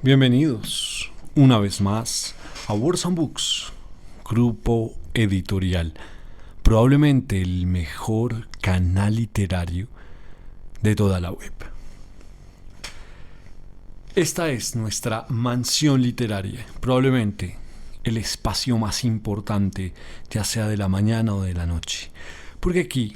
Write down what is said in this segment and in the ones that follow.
Bienvenidos una vez más a Words and Books, grupo editorial, probablemente el mejor canal literario de toda la web. Esta es nuestra mansión literaria, probablemente el espacio más importante, ya sea de la mañana o de la noche, porque aquí,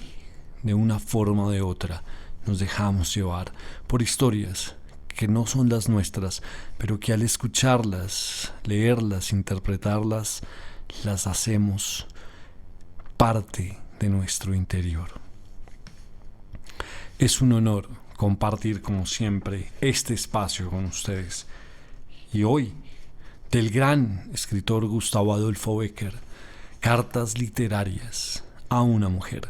de una forma o de otra, nos dejamos llevar por historias que no son las nuestras, pero que al escucharlas, leerlas, interpretarlas, las hacemos parte de nuestro interior. Es un honor compartir, como siempre, este espacio con ustedes. Y hoy, del gran escritor Gustavo Adolfo Bécquer, Cartas literarias a una mujer.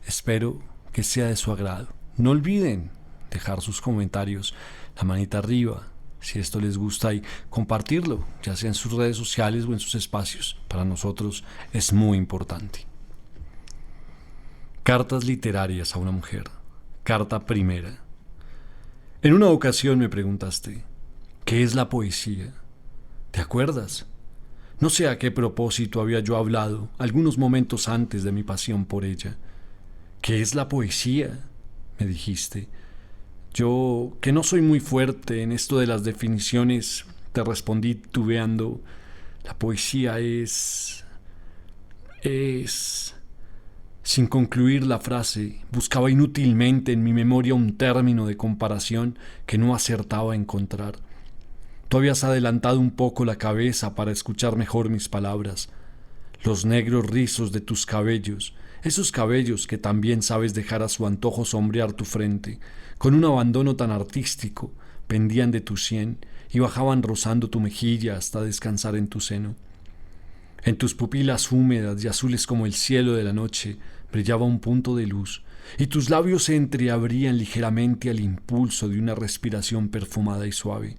Espero que sea de su agrado. No olviden dejar sus comentarios, la manita arriba, si esto les gusta, y compartirlo, ya sea en sus redes sociales o en sus espacios. Para nosotros es muy importante. Cartas literarias a una mujer. Carta primera. En una ocasión me preguntaste, ¿qué es la poesía? ¿Te acuerdas? No sé a qué propósito había yo hablado algunos momentos antes de mi pasión por ella. ¿Qué es la poesía?, me dijiste. Yo, que no soy muy fuerte en esto de las definiciones, te respondí titubeando. La poesía es... Sin concluir la frase, buscaba inútilmente en mi memoria un término de comparación que no acertaba a encontrar. Tú habías adelantado un poco la cabeza para escuchar mejor mis palabras. Los negros rizos de tus cabellos, esos cabellos que también sabes dejar a su antojo sombrear tu frente, con un abandono tan artístico, pendían de tu sien y bajaban rozando tu mejilla hasta descansar en tu seno. En tus pupilas húmedas y azules como el cielo de la noche brillaba un punto de luz, y tus labios se entreabrían ligeramente al impulso de una respiración perfumada y suave.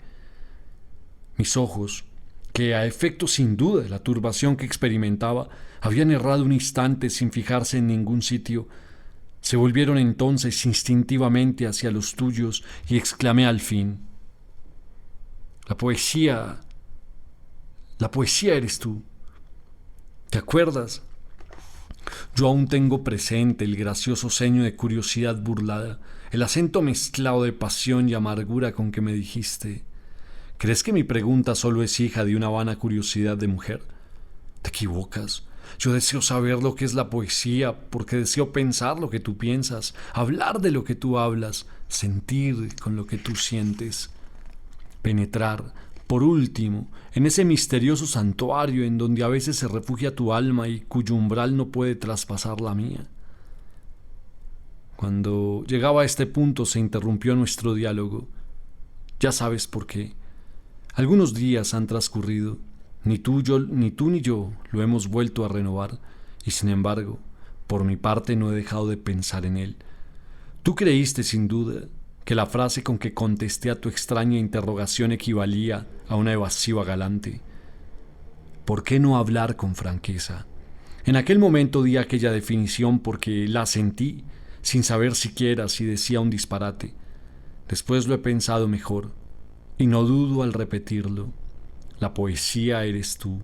Mis ojos, que a efecto sin duda de la turbación que experimentaba, habían errado un instante sin fijarse en ningún sitio, se volvieron entonces instintivamente hacia los tuyos y exclamé al fin: La poesía eres tú. ¿Te acuerdas? Yo aún tengo presente el gracioso ceño de curiosidad burlada, el acento mezclado de pasión y amargura con que me dijiste: ¿crees que mi pregunta solo es hija de una vana curiosidad de mujer? Te equivocas. Yo deseo saber lo que es la poesía, porque deseo pensar lo que tú piensas, hablar de lo que tú hablas, sentir con lo que tú sientes, penetrar, por último, en ese misterioso santuario en donde a veces se refugia tu alma y cuyo umbral no puede traspasar la mía. Cuando llegaba a este punto se interrumpió nuestro diálogo. Ya sabes por qué. Algunos días han transcurrido, ni tú ni yo lo hemos vuelto a renovar, y sin embargo, por mi parte no he dejado de pensar en él. Tú creíste, sin duda, que la frase con que contesté a tu extraña interrogación equivalía a una evasiva galante. ¿Por qué no hablar con franqueza? En aquel momento di aquella definición porque la sentí, sin saber siquiera si decía un disparate. Después lo he pensado mejor, y no dudo al repetirlo. La poesía eres tú.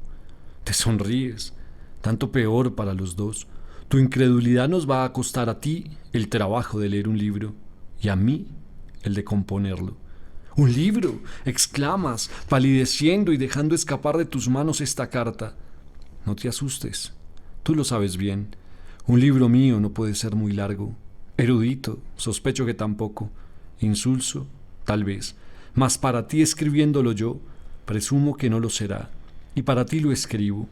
Te sonríes. Tanto peor para los dos. Tu incredulidad nos va a costar a ti el trabajo de leer un libro y a mí el de componerlo. ¡Un libro!, exclamas, palideciendo y dejando escapar de tus manos esta carta. No te asustes. Tú lo sabes bien. Un libro mío no puede ser muy largo. Erudito, sospecho que tampoco. Insulso, tal vez. Mas para ti escribiéndolo yo, presumo que no lo será, y para ti lo escribo.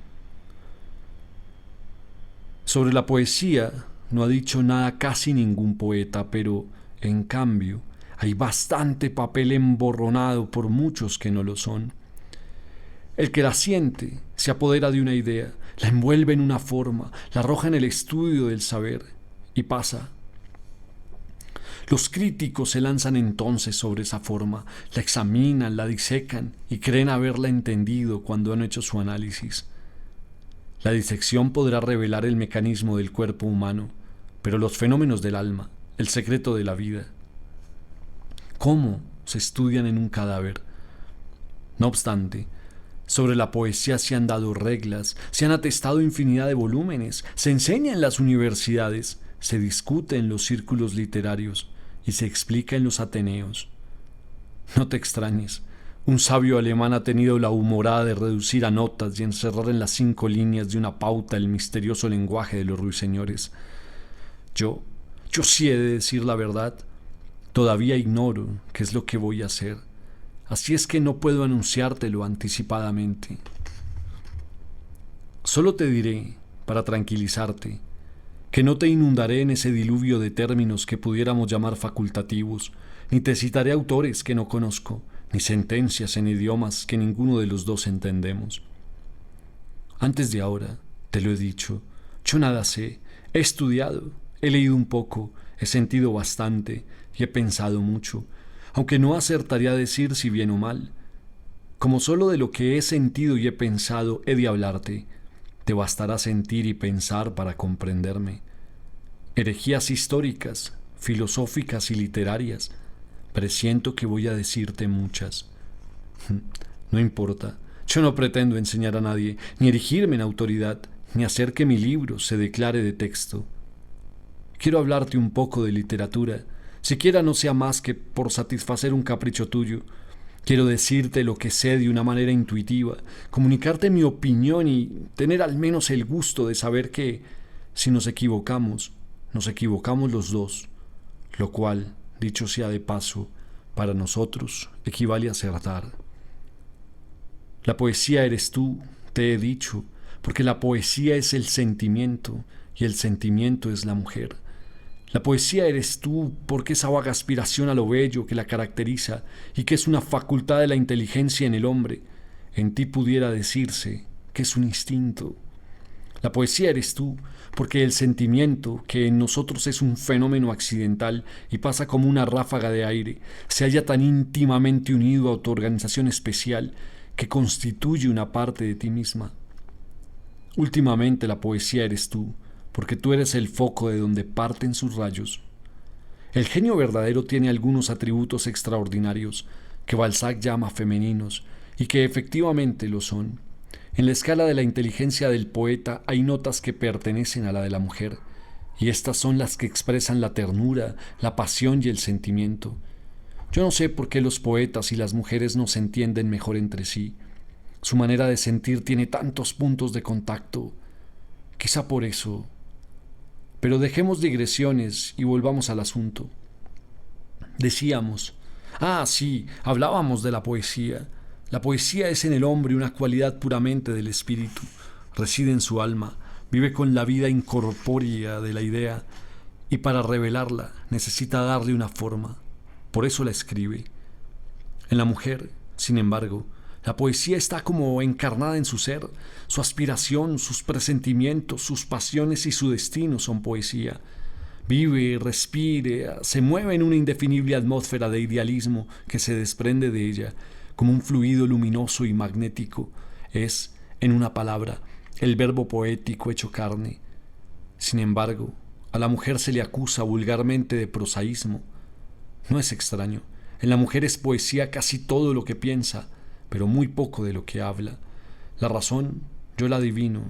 Sobre la poesía no ha dicho nada casi ningún poeta, pero, en cambio, hay bastante papel emborronado por muchos que no lo son. El que la siente se apodera de una idea, la envuelve en una forma, la arroja en el estudio del saber, y pasa. Los críticos se lanzan entonces sobre esa forma, la examinan, la disecan y creen haberla entendido cuando han hecho su análisis. La disección podrá revelar el mecanismo del cuerpo humano, pero los fenómenos del alma, el secreto de la vida, ¿cómo se estudian en un cadáver? No obstante, sobre la poesía se han dado reglas, se han atestado infinidad de volúmenes, se enseña en las universidades, se discute en los círculos literarios y se explica en los ateneos. No te extrañes, un sabio alemán ha tenido la humorada de reducir a notas y encerrar en las 5 líneas de una pauta el misterioso lenguaje de los ruiseñores. Yo sí he de decir la verdad. Todavía ignoro qué es lo que voy a hacer, así es que no puedo anunciártelo anticipadamente. Solo te diré, para tranquilizarte, que no te inundaré en ese diluvio de términos que pudiéramos llamar facultativos, ni te citaré autores que no conozco, ni sentencias en idiomas que ninguno de los dos entendemos. Antes de ahora, te lo he dicho, yo nada sé, he estudiado, he leído un poco, he sentido bastante y he pensado mucho, aunque no acertaría a decir si bien o mal. Como solo de lo que he sentido y he pensado he de hablarte, te bastará sentir y pensar para comprenderme. Herejías históricas, filosóficas y literarias, presiento que voy a decirte muchas. No importa, yo no pretendo enseñar a nadie, ni erigirme en autoridad, ni hacer que mi libro se declare de texto. Quiero hablarte un poco de literatura, siquiera no sea más que por satisfacer un capricho tuyo. Quiero decirte lo que sé de una manera intuitiva, comunicarte mi opinión y tener al menos el gusto de saber que, si nos equivocamos los dos, lo cual, dicho sea de paso, para nosotros equivale a acertar. La poesía eres tú, te he dicho, porque la poesía es el sentimiento y el sentimiento es la mujer. La poesía eres tú porque esa vaga aspiración a lo bello que la caracteriza y que es una facultad de la inteligencia en el hombre, en ti pudiera decirse que es un instinto. La poesía eres tú porque el sentimiento, que en nosotros es un fenómeno accidental y pasa como una ráfaga de aire, se halla tan íntimamente unido a tu organización especial que constituye una parte de ti misma. Últimamente la poesía eres tú, porque tú eres el foco de donde parten sus rayos. El genio verdadero tiene algunos atributos extraordinarios que Balzac llama femeninos y que efectivamente lo son. En la escala de la inteligencia del poeta hay notas que pertenecen a la de la mujer, y estas son las que expresan la ternura, la pasión y el sentimiento. Yo no sé por qué los poetas y las mujeres no se entienden mejor entre sí. Su manera de sentir tiene tantos puntos de contacto. Quizá por eso. Pero dejemos digresiones y volvamos al asunto. Decíamos, sí, hablábamos de la poesía. La poesía es en el hombre una cualidad puramente del espíritu, reside en su alma, vive con la vida incorpórea de la idea y para revelarla necesita darle una forma, por eso la escribe. En la mujer, sin embargo, la poesía está como encarnada en su ser, su aspiración, sus presentimientos, sus pasiones y su destino son poesía. Vive, respira, se mueve en una indefinible atmósfera de idealismo que se desprende de ella, como un fluido luminoso y magnético. Es, en una palabra, el verbo poético hecho carne. Sin embargo, a la mujer se le acusa vulgarmente de prosaísmo. No es extraño. En la mujer es poesía casi todo lo que piensa, pero muy poco de lo que habla. La razón yo la adivino,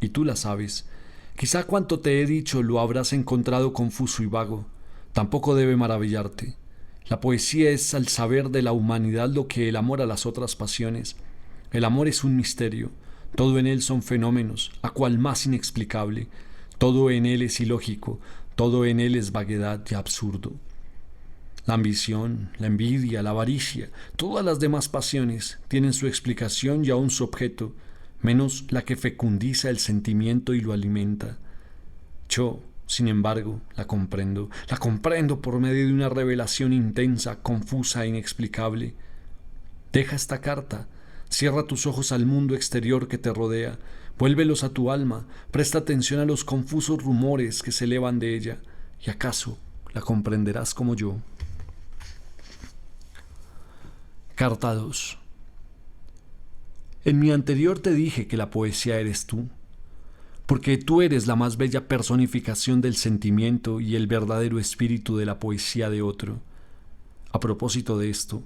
y tú la sabes. Quizá cuanto te he dicho lo habrás encontrado confuso y vago. Tampoco debe maravillarte. La poesía es al saber de la humanidad lo que el amor a las otras pasiones. El amor es un misterio. Todo en él son fenómenos, a cual más inexplicable. Todo en él es ilógico, todo en él es vaguedad y absurdo. La ambición, la envidia, la avaricia, todas las demás pasiones tienen su explicación y aún su objeto, menos la que fecundiza el sentimiento y lo alimenta. Yo, sin embargo, la comprendo por medio de una revelación intensa, confusa e inexplicable. Deja esta carta, cierra tus ojos al mundo exterior que te rodea, vuélvelos a tu alma, presta atención a los confusos rumores que se elevan de ella, y acaso la comprenderás como yo. Carta 2. En mi anterior te dije que la poesía eres tú, porque tú eres la más bella personificación del sentimiento y el verdadero espíritu de la poesía de otro. A propósito de esto,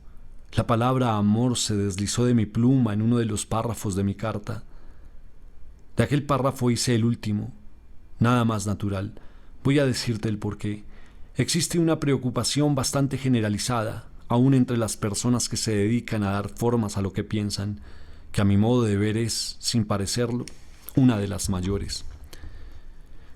La palabra amor se deslizó de mi pluma en uno de los párrafos de mi carta. De aquel párrafo hice el último, nada más natural. Voy a decirte el porqué. Existe una preocupación bastante generalizada, aún entre las personas que se dedican a dar formas a lo que piensan, que a mi modo de ver es, sin parecerlo, una de las mayores.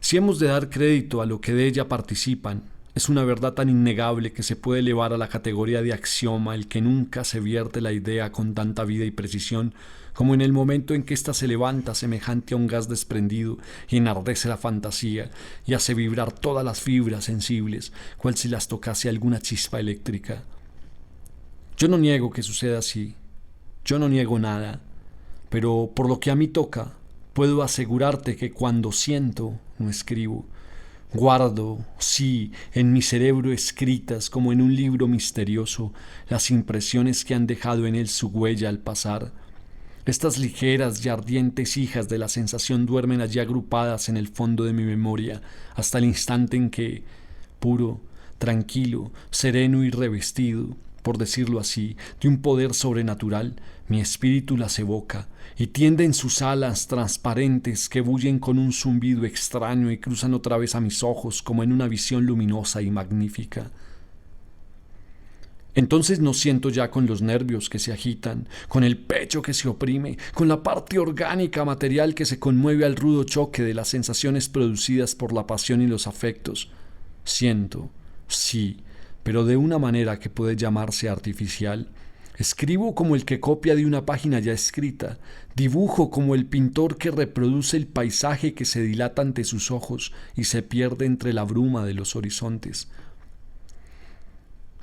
Si hemos de dar crédito a lo que de ella participan, es una verdad tan innegable que se puede elevar a la categoría de axioma el que nunca se vierte la idea con tanta vida y precisión como en el momento en que ésta se levanta semejante a un gas desprendido y enardece la fantasía y hace vibrar todas las fibras sensibles, cual si las tocase alguna chispa eléctrica. Yo no niego que suceda así, yo no niego nada, pero por lo que a mí toca, puedo asegurarte que cuando siento, no escribo. Guardo, sí, en mi cerebro escritas como en un libro misterioso, las impresiones que han dejado en él su huella al pasar. Estas ligeras y ardientes hijas de la sensación duermen allí agrupadas en el fondo de mi memoria, hasta el instante en que, puro, tranquilo, sereno y revestido, por decirlo así, de un poder sobrenatural, mi espíritu las evoca y tiende en sus alas transparentes que bullen con un zumbido extraño y cruzan otra vez a mis ojos como en una visión luminosa y magnífica. Entonces no siento ya con los nervios que se agitan, con el pecho que se oprime, con la parte orgánica material que se conmueve al rudo choque de las sensaciones producidas por la pasión y los afectos. Siento, sí, pero de una manera que puede llamarse artificial. Escribo como el que copia de una página ya escrita, dibujo como el pintor que reproduce el paisaje que se dilata ante sus ojos y se pierde entre la bruma de los horizontes.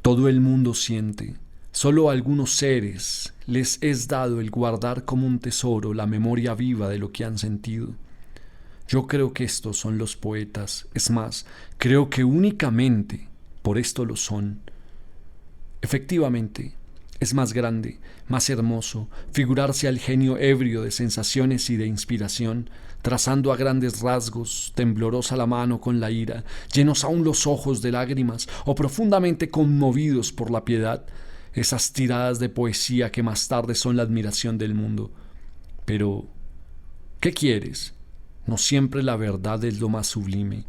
Todo el mundo siente, solo a algunos seres les es dado el guardar como un tesoro la memoria viva de lo que han sentido. Yo creo que estos son los poetas, es más, creo que únicamente por esto lo son. Efectivamente, es más grande, más hermoso figurarse al genio ebrio de sensaciones y de inspiración, trazando a grandes rasgos, temblorosa la mano con la ira, llenos aún los ojos de lágrimas o profundamente conmovidos por la piedad, esas tiradas de poesía que más tarde son la admiración del mundo. Pero, ¿qué quieres? No siempre la verdad es lo más sublime.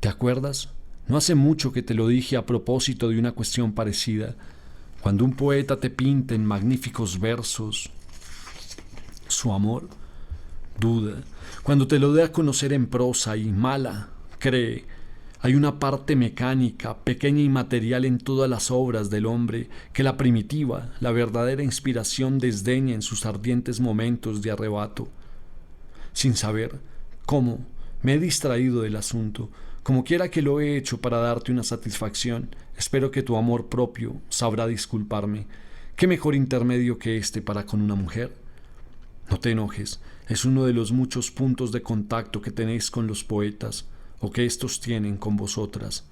¿Te acuerdas? No hace mucho que te lo dije a propósito de una cuestión parecida. Cuando un poeta te pinta en magníficos versos su amor, duda. Cuando te lo dé a conocer en prosa y mala, cree. Hay una parte mecánica, pequeña y material en todas las obras del hombre que la primitiva, la verdadera inspiración desdeña en sus ardientes momentos de arrebato. Sin saber cómo, me he distraído del asunto. Como quiera que lo he hecho para darte una satisfacción, espero que tu amor propio sabrá disculparme. ¿Qué mejor intermedio que este para con una mujer? No te enojes, es uno de los muchos puntos de contacto que tenéis con los poetas, o que éstos tienen con vosotras.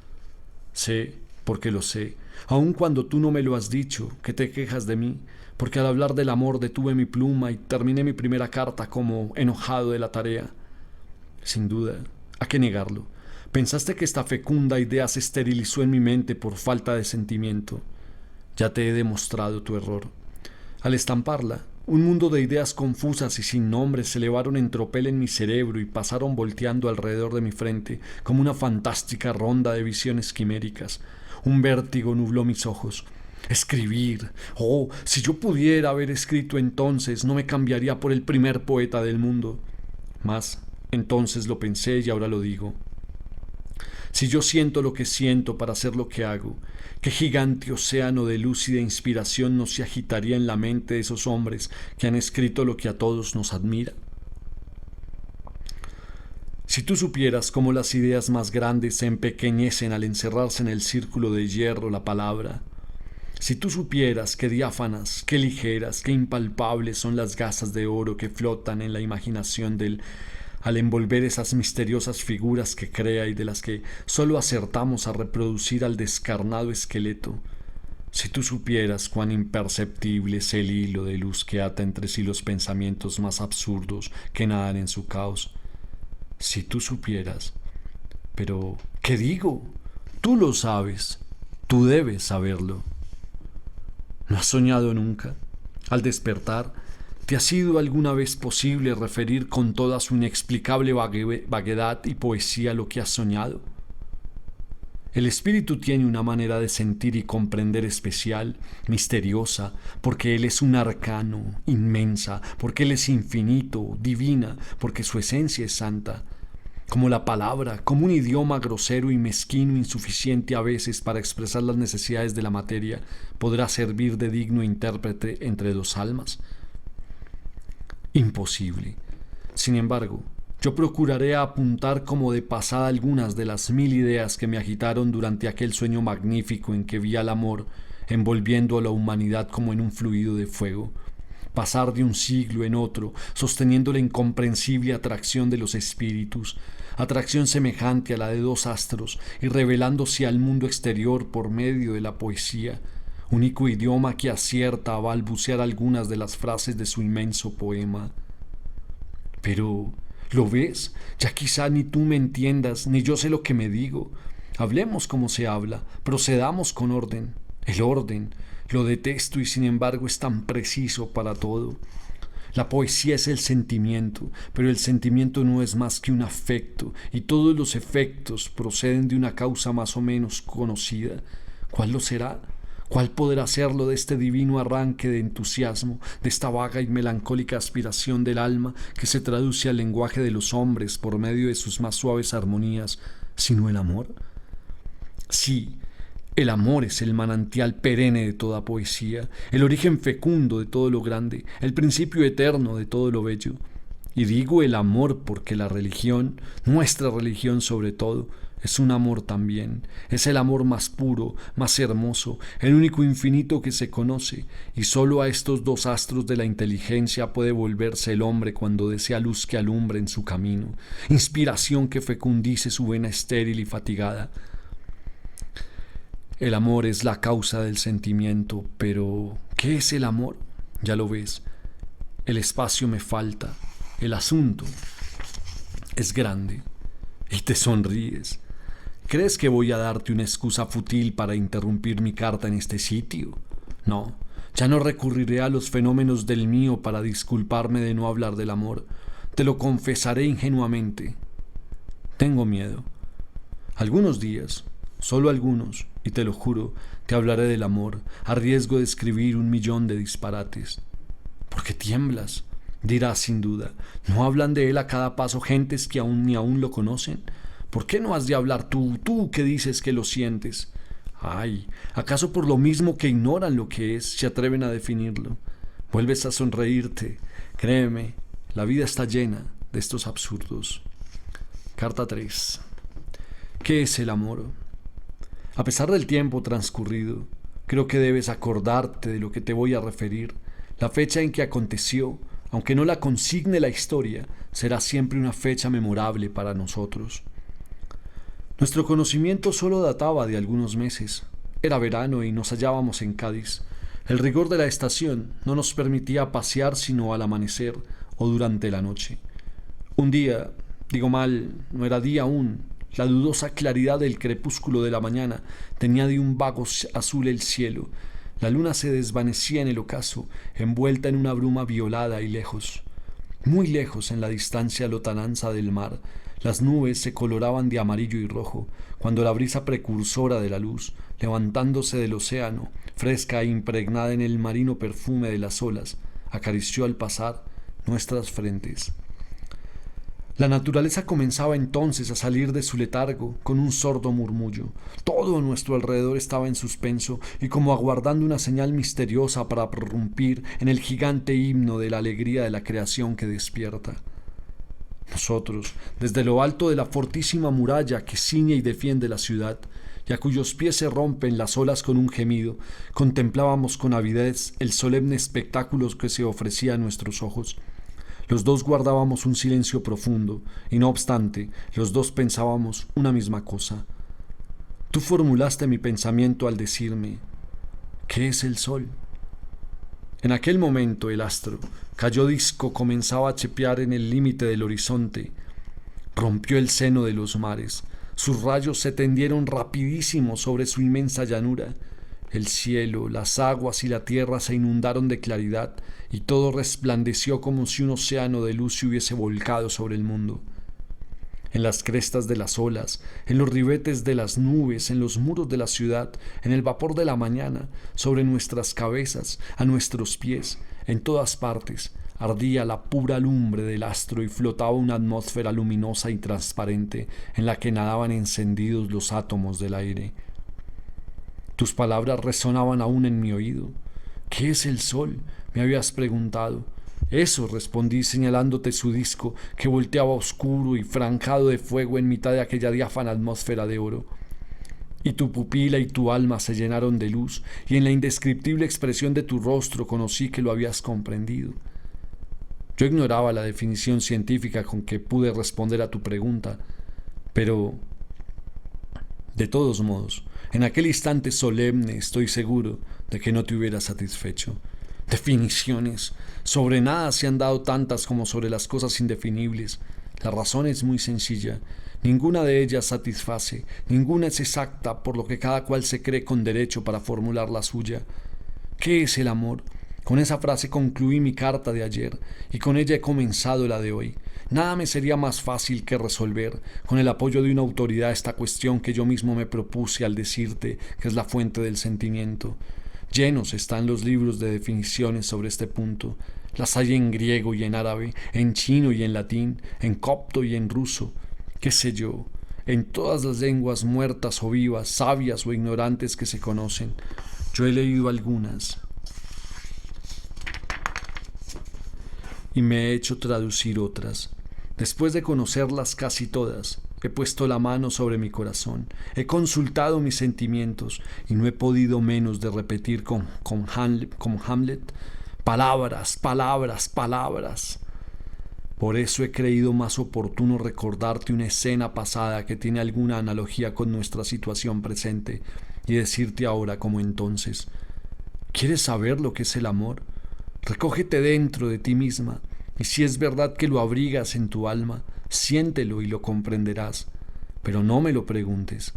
Sé, porque lo sé, aun cuando tú no me lo has dicho, que te quejas de mí, porque al hablar del amor detuve mi pluma y terminé mi primera carta como enojado de la tarea. Sin duda, ¿a qué negarlo? Pensaste que esta fecunda idea se esterilizó en mi mente por falta de sentimiento. Ya te he demostrado tu error. Al estamparla, un mundo de ideas confusas y sin nombre se elevaron en tropel en mi cerebro y pasaron volteando alrededor de mi frente como una fantástica ronda de visiones quiméricas. Un vértigo nubló mis ojos. Escribir. Oh, si yo pudiera haber escrito entonces, no me cambiaría por el primer poeta del mundo. Mas, entonces lo pensé y ahora lo digo. Si yo siento lo que siento para hacer lo que hago, ¿qué gigante océano de luz y de inspiración no se agitaría en la mente de esos hombres que han escrito lo que a todos nos admira? Si tú supieras cómo las ideas más grandes se empequeñecen al encerrarse en el círculo de hierro la palabra, si tú supieras qué diáfanas, qué ligeras, qué impalpables son las gasas de oro que flotan en la imaginación del al envolver esas misteriosas figuras que crea y de las que sólo acertamos a reproducir al descarnado esqueleto. Si tú supieras cuán imperceptible es el hilo de luz que ata entre sí los pensamientos más absurdos que nadan en su caos. Si tú supieras. Pero, ¿qué digo? Tú lo sabes. Tú debes saberlo. ¿No has soñado nunca? Al despertar, ¿te ha sido alguna vez posible referir con toda su inexplicable vaguedad y poesía lo que has soñado? El espíritu tiene una manera de sentir y comprender especial, misteriosa, porque Él es un arcano, inmensa, porque Él es infinito, divina, porque su esencia es santa. Como la palabra, como un idioma grosero y mezquino, insuficiente a veces para expresar las necesidades de la materia, podrá servir de digno intérprete entre dos almas. Imposible. Sin embargo, yo procuraré apuntar como de pasada algunas de las 1000 ideas que me agitaron durante aquel sueño magnífico en que vi al amor envolviendo a la humanidad como en un fluido de fuego, pasar de un siglo en otro, sosteniendo la incomprensible atracción de los espíritus, atracción semejante a la de dos astros, y revelándose al mundo exterior por medio de la poesía, único idioma que acierta a balbucear algunas de las frases de su inmenso poema. Pero, ¿lo ves? Ya quizá ni tú me entiendas, ni yo sé lo que me digo. Hablemos como se habla, procedamos con orden. El orden, lo detesto y sin embargo es tan preciso para todo. La poesía es el sentimiento, pero el sentimiento no es más que un afecto, y todos los efectos proceden de una causa más o menos conocida. ¿Cuál lo será? ¿Cuál podrá serlo de este divino arranque de entusiasmo, de esta vaga y melancólica aspiración del alma que se traduce al lenguaje de los hombres por medio de sus más suaves armonías, sino el amor? Sí, el amor es el manantial perenne de toda poesía, el origen fecundo de todo lo grande, el principio eterno de todo lo bello. Y digo el amor porque la religión, nuestra religión sobre todo, es un amor también, es el amor más puro, más hermoso, el único infinito que se conoce, y sólo a estos dos astros de la inteligencia puede volverse el hombre cuando desea luz que alumbre en su camino, inspiración que fecundice su vena estéril y fatigada. El amor es la causa del sentimiento, pero ¿qué es el amor? Ya lo ves, el espacio me falta, el asunto es grande, y te sonríes. ¿Crees que voy a darte una excusa fútil para interrumpir mi carta en este sitio? No, ya no recurriré a los fenómenos del mío para disculparme de no hablar del amor. Te lo confesaré ingenuamente. Tengo miedo. Algunos días, solo algunos, y te lo juro, te hablaré del amor, a riesgo de escribir 1.000.000 de disparates. ¿Por qué tiemblas? Dirás sin duda. ¿No hablan de él a cada paso gentes que aún ni aún lo conocen? ¿Por qué no has de hablar tú que dices que lo sientes? Ay, ¿acaso por lo mismo que ignoran lo que es, se atreven a definirlo? Vuelves a sonreírte. Créeme, la vida está llena de estos absurdos. Carta 3. ¿Qué es el amor? A pesar del tiempo transcurrido, creo que debes acordarte de lo que te voy a referir. La fecha en que aconteció, aunque no la consigne la historia, será siempre una fecha memorable para nosotros. Nuestro conocimiento solo databa de algunos meses. Era verano y nos hallábamos en Cádiz. El rigor de la estación no nos permitía pasear sino al amanecer o durante la noche. Un día, digo mal, no era día aún, la dudosa claridad del crepúsculo de la mañana tenía de un vago azul el cielo. La luna se desvanecía en el ocaso, envuelta en una bruma violada y lejos. Muy lejos en la distancia lotananza del mar, las nubes se coloraban de amarillo y rojo, cuando la brisa precursora de la luz, levantándose del océano, fresca e impregnada en el marino perfume de las olas, acarició al pasar nuestras frentes. La naturaleza comenzaba entonces a salir de su letargo con un sordo murmullo. Todo a nuestro alrededor estaba en suspenso y como aguardando una señal misteriosa para prorrumpir en el gigante himno de la alegría de la creación que despierta. Nosotros, desde lo alto de la fortísima muralla que ciñe y defiende la ciudad, y a cuyos pies se rompen las olas con un gemido, contemplábamos con avidez el solemne espectáculo que se ofrecía a nuestros ojos. Los dos guardábamos un silencio profundo, y no obstante, los dos pensábamos una misma cosa. Tú formulaste mi pensamiento al decirme, ¿qué es el sol? En aquel momento el astro, cayó disco, comenzaba a chepear en el límite del horizonte. Rompió el seno de los mares. Sus rayos se tendieron rapidísimos sobre su inmensa llanura. El cielo, las aguas y la tierra se inundaron de claridad, y todo resplandeció como si un océano de luz se hubiese volcado sobre el mundo. En las crestas de las olas, en los ribetes de las nubes, en los muros de la ciudad, en el vapor de la mañana, sobre nuestras cabezas, a nuestros pies, en todas partes, ardía la pura lumbre del astro y flotaba una atmósfera luminosa y transparente en la que nadaban encendidos los átomos del aire. Tus palabras resonaban aún en mi oído. ¿Qué es el sol?, me habías preguntado. Eso, respondí señalándote su disco, que volteaba oscuro y franjado de fuego en mitad de aquella diáfana atmósfera de oro. Y tu pupila y tu alma se llenaron de luz, y en la indescriptible expresión de tu rostro conocí que lo habías comprendido. Yo ignoraba la definición científica con que pude responder a tu pregunta, pero, de todos modos, en aquel instante solemne estoy seguro de que no te hubieras satisfecho. Definiciones. Sobre nada se han dado tantas como sobre las cosas indefinibles. La razón es muy sencilla. Ninguna de ellas satisface, ninguna es exacta, por lo que cada cual se cree con derecho para formular la suya. ¿Qué es el amor? Con esa frase concluí mi carta de ayer, y con ella he comenzado la de hoy. Nada me sería más fácil que resolver, con el apoyo de una autoridad, esta cuestión que yo mismo me propuse al decirte que es la fuente del sentimiento. Llenos están los libros de definiciones sobre este punto. Las hay en griego y en árabe, en chino y en latín, en copto y en ruso. ¿Qué sé yo? En todas las lenguas muertas o vivas, sabias o ignorantes que se conocen. Yo he leído algunas y me he hecho traducir otras. Después de conocerlas casi todas, he puesto la mano sobre mi corazón, he consultado mis sentimientos y no he podido menos de repetir como Hamlet, palabras, palabras, palabras. Por eso he creído más oportuno recordarte una escena pasada que tiene alguna analogía con nuestra situación presente y decirte ahora como entonces: ¿quieres saber lo que es el amor? Recógete dentro de ti misma, y si es verdad que lo abrigas en tu alma, siéntelo y lo comprenderás, pero no me lo preguntes.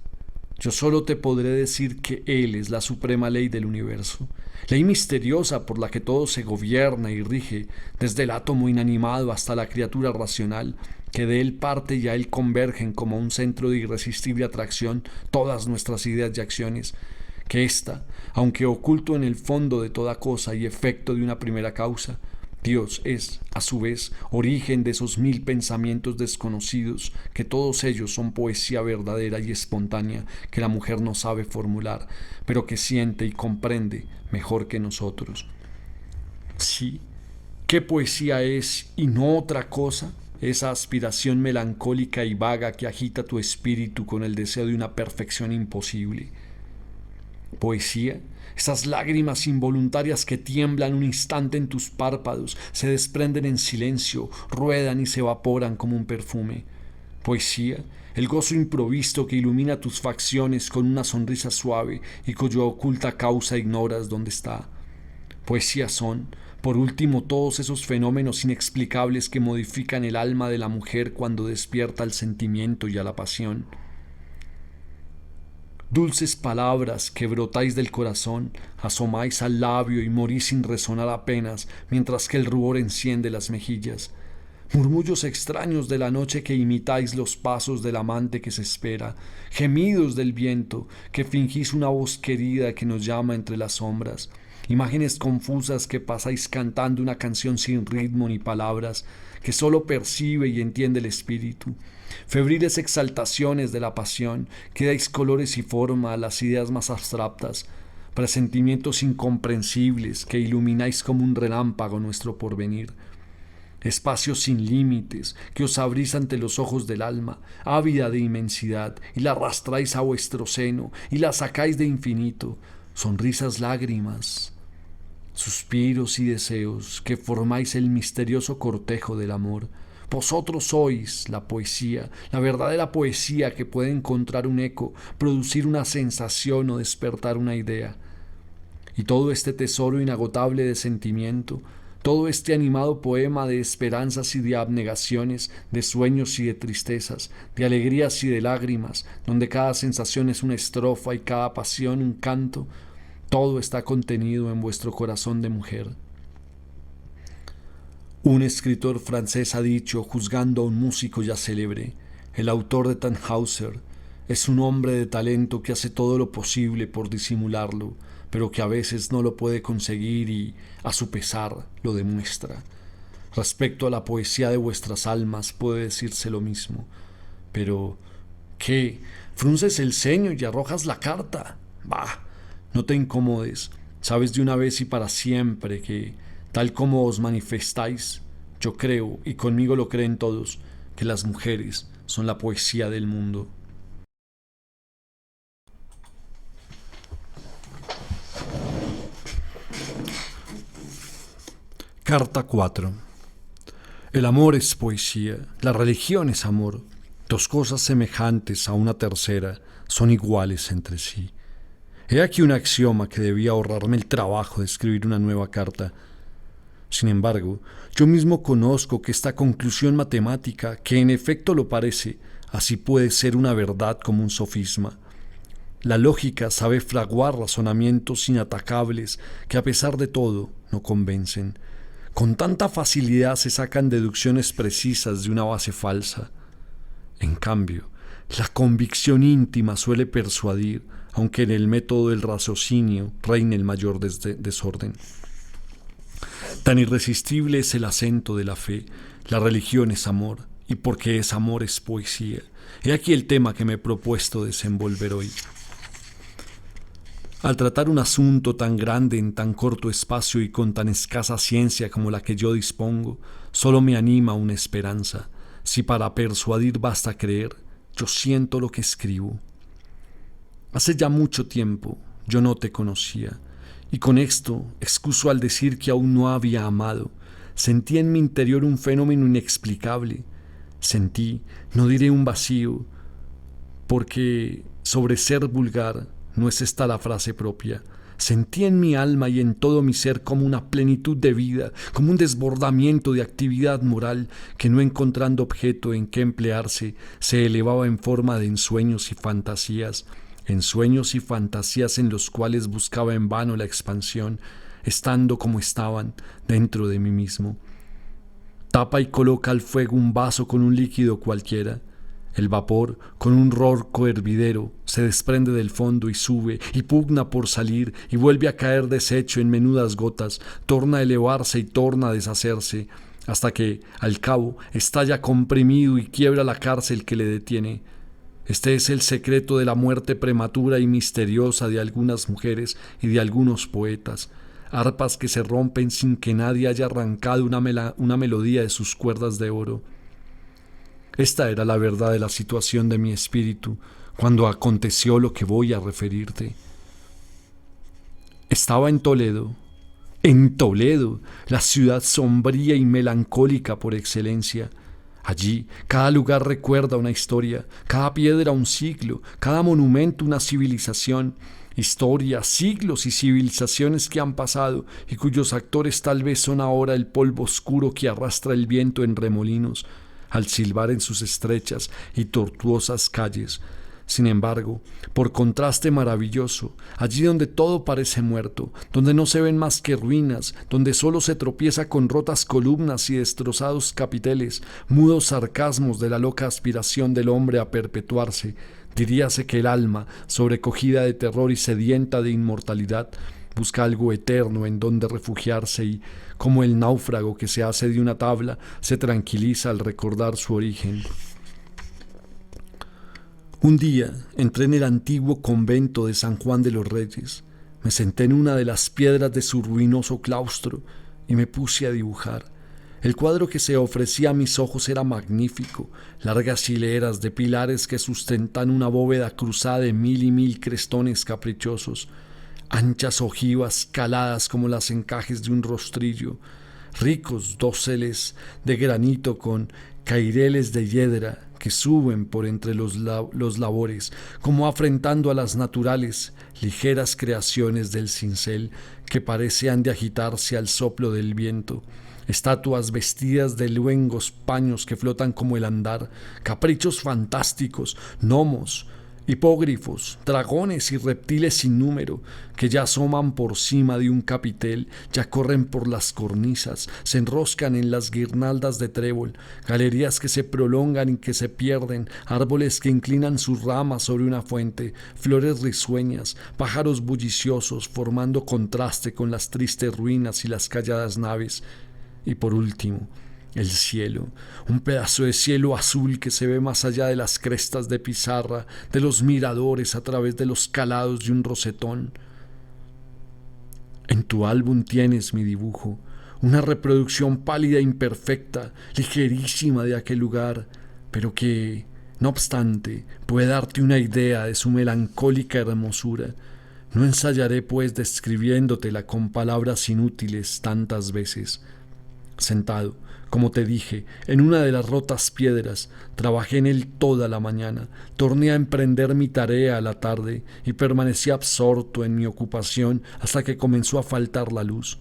Yo solo te podré decir que Él es la suprema ley del universo, ley misteriosa por la que todo se gobierna y rige, desde el átomo inanimado hasta la criatura racional, que de Él parte y a Él convergen como un centro de irresistible atracción todas nuestras ideas y acciones, que ésta, aunque oculto en el fondo de toda cosa y efecto de una primera causa, Dios es, a su vez, origen de esos 1000 pensamientos desconocidos, que todos ellos son poesía verdadera y espontánea que la mujer no sabe formular, pero que siente y comprende mejor que nosotros. Sí, ¿qué poesía es y no otra cosa? Esa aspiración melancólica y vaga que agita tu espíritu con el deseo de una perfección imposible. Poesía, esas lágrimas involuntarias que tiemblan un instante en tus párpados, se desprenden en silencio, ruedan y se evaporan como un perfume. Poesía, el gozo improvisto que ilumina tus facciones con una sonrisa suave y cuya oculta causa ignoras dónde está. Poesía son, por último, todos esos fenómenos inexplicables que modifican el alma de la mujer cuando despierta al sentimiento y a la pasión. Dulces palabras que brotáis del corazón, asomáis al labio y morís sin resonar apenas, mientras que el rubor enciende las mejillas. Murmullos extraños de la noche que imitáis los pasos del amante que se espera, gemidos del viento que fingís una voz querida que nos llama entre las sombras, imágenes confusas que pasáis cantando una canción sin ritmo ni palabras, que sólo percibe y entiende el espíritu. Febriles exaltaciones de la pasión que dais colores y forma a las ideas más abstractas, presentimientos incomprensibles que ilumináis como un relámpago nuestro porvenir. Espacios sin límites que os abrís ante los ojos del alma, ávida de inmensidad, y la arrastráis a vuestro seno y la sacáis de infinito. Sonrisas, lágrimas, suspiros y deseos que formáis el misterioso cortejo del amor. Vosotros sois la poesía, la verdadera poesía que puede encontrar un eco, producir una sensación o despertar una idea. Y todo este tesoro inagotable de sentimiento, todo este animado poema de esperanzas y de abnegaciones, de sueños y de tristezas, de alegrías y de lágrimas, donde cada sensación es una estrofa y cada pasión un canto, Todo está contenido en vuestro corazón de mujer. Un escritor francés ha dicho, juzgando a un músico ya célebre, el autor de Tannhäuser es un hombre de talento que hace todo lo posible por disimularlo, pero que a veces no lo puede conseguir y, a su pesar, lo demuestra. Respecto a la poesía de vuestras almas puede decirse lo mismo. Pero, ¿qué? ¿Frunces el ceño y arrojas la carta? Bah, no te incomodes. Sabes de una vez y para siempre que, tal como os manifestáis, yo creo, y conmigo lo creen todos, que las mujeres son la poesía del mundo. Carta 4. El amor es poesía, la religión es amor. Dos cosas semejantes a una tercera son iguales entre sí. He aquí un axioma que debía ahorrarme el trabajo de escribir una nueva carta. Sin embargo, yo mismo conozco que esta conclusión matemática, que en efecto lo parece, así puede ser una verdad como un sofisma. La lógica sabe fraguar razonamientos inatacables que a pesar de todo no convencen. Con tanta facilidad se sacan deducciones precisas de una base falsa. En cambio, la convicción íntima suele persuadir, aunque en el método del raciocinio reine el mayor desorden. Tan irresistible es el acento de la fe, la religión es amor, y porque es amor es poesía. He aquí el tema que me he propuesto desenvolver hoy. Al tratar un asunto tan grande en tan corto espacio y con tan escasa ciencia como la que yo dispongo, solo me anima una esperanza. Si para persuadir basta creer, yo siento lo que escribo. Hace ya mucho tiempo yo no te conocía, y con esto excuso al decir que aún no había amado. Sentí en mi interior un fenómeno inexplicable. Sentí, no diré un vacío, porque sobre ser vulgar no es esta la frase propia. Sentí en mi alma y en todo mi ser como una plenitud de vida, como un desbordamiento de actividad moral que, no encontrando objeto en que emplearse, se elevaba en forma de ensueños y fantasías en los cuales buscaba en vano la expansión, estando como estaban dentro de mí mismo. Tapa y coloca al fuego un vaso con un líquido cualquiera. El vapor, con un ronco hervidero, se desprende del fondo y sube, y pugna por salir, y vuelve a caer deshecho en menudas gotas, torna a elevarse y torna a deshacerse, hasta que, al cabo, estalla comprimido y quiebra la cárcel que le detiene. Este es el secreto de la muerte prematura y misteriosa de algunas mujeres y de algunos poetas, arpas que se rompen sin que nadie haya arrancado una melodía de sus cuerdas de oro. Esta era la verdad de la situación de mi espíritu cuando aconteció lo que voy a referirte. Estaba en Toledo, la ciudad sombría y melancólica por excelencia. Allí cada lugar recuerda una historia, cada piedra un siglo, cada monumento una civilización. Historias, siglos y civilizaciones que han pasado y cuyos actores tal vez son ahora el polvo oscuro que arrastra el viento en remolinos al silbar en sus estrechas y tortuosas calles. Sin embargo, por contraste maravilloso, allí donde todo parece muerto, donde no se ven más que ruinas, donde solo se tropieza con rotas columnas y destrozados capiteles, mudos sarcasmos de la loca aspiración del hombre a perpetuarse, diríase que el alma, sobrecogida de terror y sedienta de inmortalidad, busca algo eterno en donde refugiarse y, como el náufrago que se hace de una tabla, se tranquiliza al recordar su origen. Un día entré en el antiguo convento de San Juan de los Reyes, me senté en una de las piedras de su ruinoso claustro y me puse a dibujar. El cuadro que se ofrecía a mis ojos era magnífico, largas hileras de pilares que sustentan una bóveda cruzada de mil y mil crestones caprichosos, anchas ojivas caladas como las encajes de un rostrillo, ricos dóseles de granito con caireles de hiedra que suben por entre los labores, como afrentando a las naturales, ligeras creaciones del cincel que parecían de agitarse al soplo del viento, estatuas vestidas de luengos paños que flotan como el andar, caprichos fantásticos, gnomos, Hipógrifos, dragones y reptiles sin número, que ya asoman por cima de un capitel, ya corren por las cornisas, se enroscan en las guirnaldas de trébol, galerías que se prolongan y que se pierden, árboles que inclinan sus ramas sobre una fuente, flores risueñas, pájaros bulliciosos formando contraste con las tristes ruinas y las calladas naves. Y por último, el cielo, un pedazo de cielo azul que se ve más allá de las crestas de pizarra, de los miradores a través de los calados de un rosetón. En tu álbum tienes mi dibujo, una reproducción pálida e imperfecta, ligerísima de aquel lugar, pero que, no obstante, puede darte una idea de su melancólica hermosura. No ensayaré, pues, describiéndotela con palabras inútiles tantas veces. Sentado, como te dije, en una de las rotas piedras, trabajé en él toda la mañana, torné a emprender mi tarea a la tarde y permanecí absorto en mi ocupación hasta que comenzó a faltar la luz.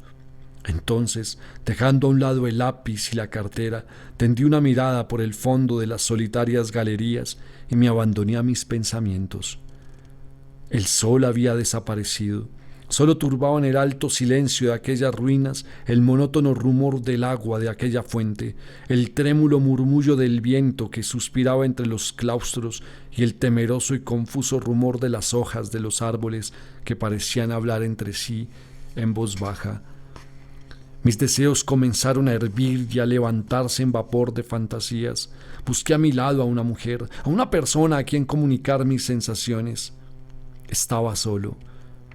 Entonces, dejando a un lado el lápiz y la cartera, tendí una mirada por el fondo de las solitarias galerías y me abandoné a mis pensamientos. El sol había desaparecido. Solo turbaba en el alto silencio de aquellas ruinas el monótono rumor del agua de aquella fuente, el trémulo murmullo del viento que suspiraba entre los claustros y el temeroso y confuso rumor de las hojas de los árboles que parecían hablar entre sí en voz baja. Mis deseos comenzaron a hervir y a levantarse en vapor de fantasías. Busqué a mi lado a una mujer, a una persona a quien comunicar mis sensaciones. Estaba solo.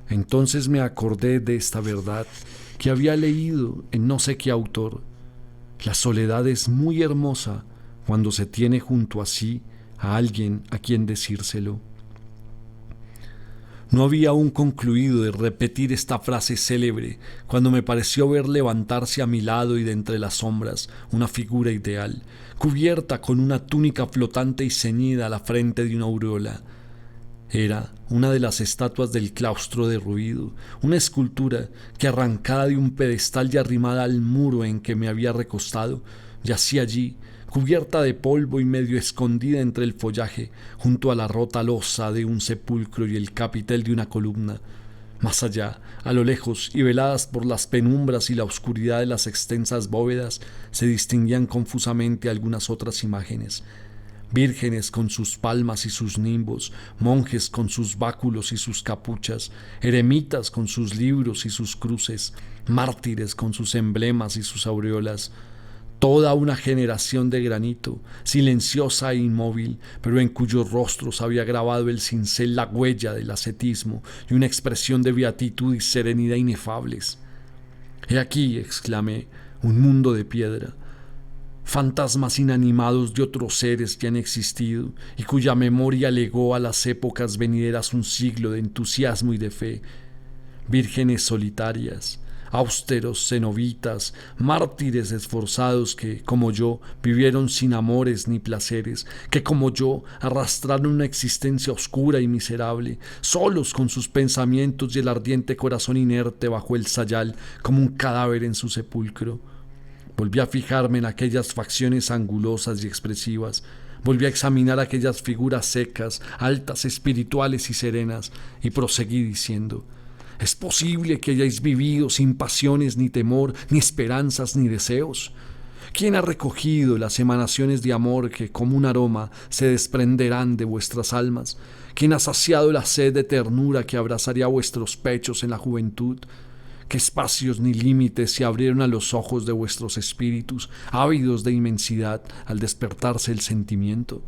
Entonces me acordé de esta verdad que había leído en no sé qué autor. La soledad es muy hermosa cuando se tiene junto a sí a alguien a quien decírselo. No había aún concluido de repetir esta frase célebre cuando me pareció ver levantarse a mi lado y de entre las sombras una figura ideal, cubierta con una túnica flotante y ceñida a la frente de una aureola. Era una de las estatuas del claustro derruido, una escultura que, arrancada de un pedestal y arrimada al muro en que me había recostado, yacía allí, cubierta de polvo y medio escondida entre el follaje, junto a la rota losa de un sepulcro y el capitel de una columna. Más allá, a lo lejos, y veladas por las penumbras y la oscuridad de las extensas bóvedas, se distinguían confusamente algunas otras imágenes. Vírgenes con sus palmas y sus nimbos, monjes con sus báculos y sus capuchas, eremitas con sus libros y sus cruces, mártires con sus emblemas y sus aureolas. Toda una generación de granito, silenciosa e inmóvil, pero en cuyos rostros había grabado el cincel la huella del ascetismo y una expresión de beatitud y serenidad inefables. «He aquí», exclamé, «un mundo de piedra». Fantasmas inanimados de otros seres que han existido y cuya memoria legó a las épocas venideras un siglo de entusiasmo y de fe. Vírgenes solitarias, austeros cenobitas, mártires esforzados que, como yo, vivieron sin amores ni placeres, que, como yo, arrastraron una existencia oscura y miserable, solos con sus pensamientos y el ardiente corazón inerte bajo el sayal como un cadáver en su sepulcro. Volví a fijarme en aquellas facciones angulosas y expresivas. Volví a examinar aquellas figuras secas, altas, espirituales y serenas, y proseguí diciendo: ¿es posible que hayáis vivido sin pasiones ni temor, ni esperanzas ni deseos? ¿Quién ha recogido las emanaciones de amor que, como un aroma, se desprenderán de vuestras almas? ¿Quién ha saciado la sed de ternura que abrazaría vuestros pechos en la juventud? ¿Qué espacios ni límites se abrieron a los ojos de vuestros espíritus, ávidos de inmensidad, al despertarse el sentimiento?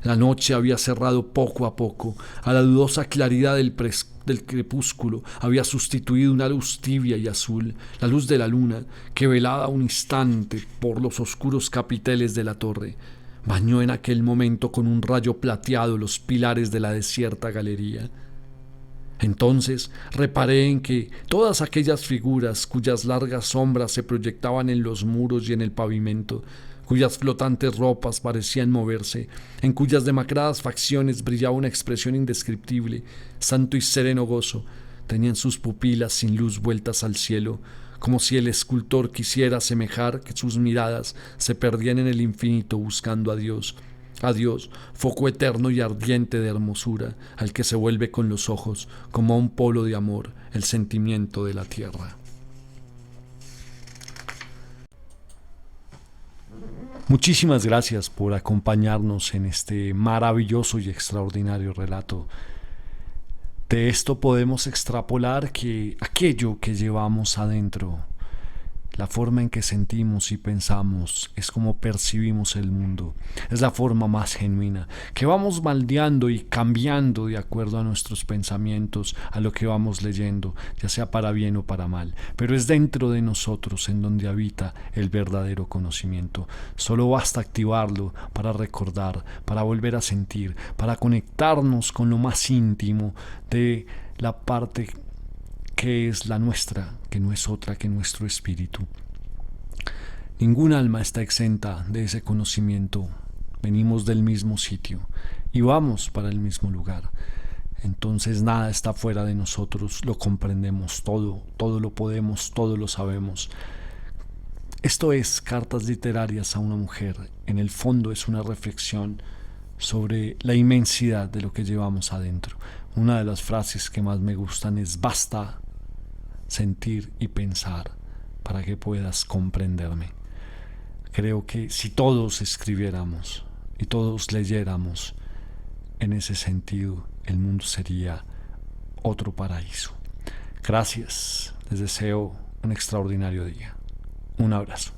La noche había cerrado poco a poco, a la dudosa claridad del crepúsculo había sustituido una luz tibia y azul, la luz de la luna, que velada un instante por los oscuros capiteles de la torre, bañó en aquel momento con un rayo plateado los pilares de la desierta galería. Entonces reparé en que todas aquellas figuras cuyas largas sombras se proyectaban en los muros y en el pavimento, cuyas flotantes ropas parecían moverse, en cuyas demacradas facciones brillaba una expresión indescriptible, santo y sereno gozo, tenían sus pupilas sin luz vueltas al cielo, como si el escultor quisiera asemejar que sus miradas se perdían en el infinito buscando a Dios, Adiós, foco eterno y ardiente de hermosura, al que se vuelve con los ojos, como a un polo de amor, el sentimiento de la tierra. Muchísimas gracias por acompañarnos en este maravilloso y extraordinario relato. De esto podemos extrapolar que aquello que llevamos adentro, la forma en que sentimos y pensamos, es como percibimos el mundo. Es la forma más genuina, que vamos moldeando y cambiando de acuerdo a nuestros pensamientos, a lo que vamos leyendo, ya sea para bien o para mal. Pero es dentro de nosotros en donde habita el verdadero conocimiento. Solo basta activarlo para recordar, para volver a sentir, para conectarnos con lo más íntimo de la parte que es la nuestra, que no es otra que nuestro espíritu. Ningún alma está exenta de ese conocimiento. Venimos del mismo sitio y vamos para el mismo lugar. Entonces nada está fuera de nosotros, lo comprendemos todo, todo lo podemos, todo lo sabemos. Esto es Cartas Literarias a una Mujer. En el fondo es una reflexión sobre la inmensidad de lo que llevamos adentro. Una de las frases que más me gustan es: basta sentir y pensar para que puedas comprenderme. Creo que si todos escribiéramos y todos leyéramos en ese sentido, el mundo sería otro paraíso. Gracias, les deseo un extraordinario día. Un abrazo.